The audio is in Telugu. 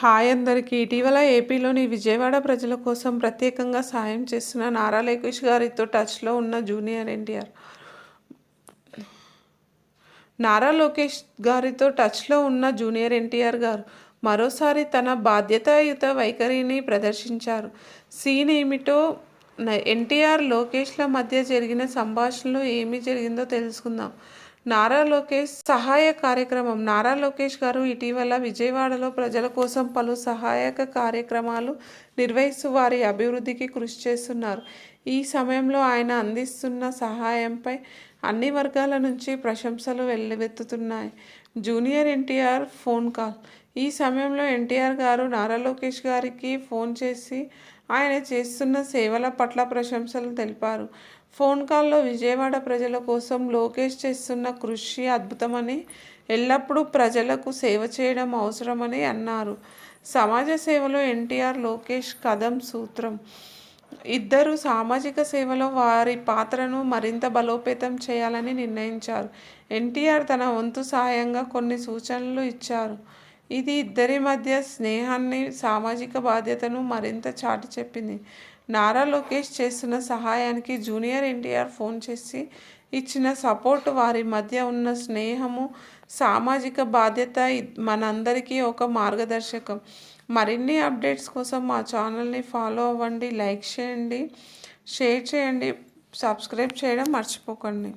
హాయ్ అందరికీ. ఇటీవల ఏపీలోని విజయవాడ ప్రజల కోసం ప్రత్యేకంగా సాయం చేస్తున్న నారా లోకేష్ గారితో టచ్లో ఉన్న జూనియర్ ఎన్టీఆర్. నారా లోకేష్ గారితో టచ్లో ఉన్న జూనియర్ ఎన్టీఆర్ గారు మరోసారి తన బాధ్యతాయుత వైఖరిని ప్రదర్శించారు. సీన్ ఏమిటో, ఎన్టీఆర్ లోకేష్ల మధ్య జరిగిన సంభాషణలో ఏమి జరిగిందో తెలుసుకుందాం. నారా లోకేష్ సహాయ కార్యక్రమం. నారా లోకేష్ గారు ఇటీవల విజయవాడలో ప్రజల కోసం పలు సహాయక కార్యక్రమాలు నిర్వహిస్తూ వారి అభివృద్ధికి కృషి చేస్తున్నారు. ఈ సమయంలో ఆయన అందిస్తున్న సహాయంపై అన్ని వర్గాల నుంచి ప్రశంసలు వెల్లువెత్తుతున్నాయి. Junior NTR phone call. ఈ సమయంలో ఎన్టీఆర్ గారు నారా లోకేష్ గారికి ఫోన్ చేసి ఆయన చేస్తున్న సేవల పట్ల ప్రశంసలు తెలిపారు. ఫోన్ కాల్లో విజయవాడ ప్రజల కోసం లోకేష్ చేస్తున్న కృషి అద్భుతమని, ఎల్లప్పుడూ ప్రజలకు సేవ చేయడం అవసరమని అన్నారు. సమాజ సేవలో ఎన్టీఆర్ లోకేష్ కథం సూత్రం. ఇద్దరు సామాజిక సేవలో వారి పాత్రను మరింత బలోపేతం చేయాలని నిర్ణయించారు. ఎన్టీఆర్ తన వంతు సాయంగా కొన్ని సూచనలు ఇచ్చారు. ఇది ఇద్దరి మధ్య స్నేహాన్ని, సామాజిక బాధ్యతను మరింత చాటి చెప్పింది. నారా లోకేష్ చేస్తున్న సహాయానికి జూనియర్ ఎన్టీఆర్ ఫోన్ చేసి ఇచ్చిన సపోర్టు, వారి మధ్య ఉన్న స్నేహము, సామాజిక బాధ్యత మనందరికీ ఒక మార్గదర్శకం. మరిన్ని అప్డేట్స్ కోసం మా ఛానల్ని ఫాలో అవ్వండి, లైక్ చేయండి, షేర్ చేయండి, సబ్స్క్రైబ్ చేయడం మర్చిపోకండి.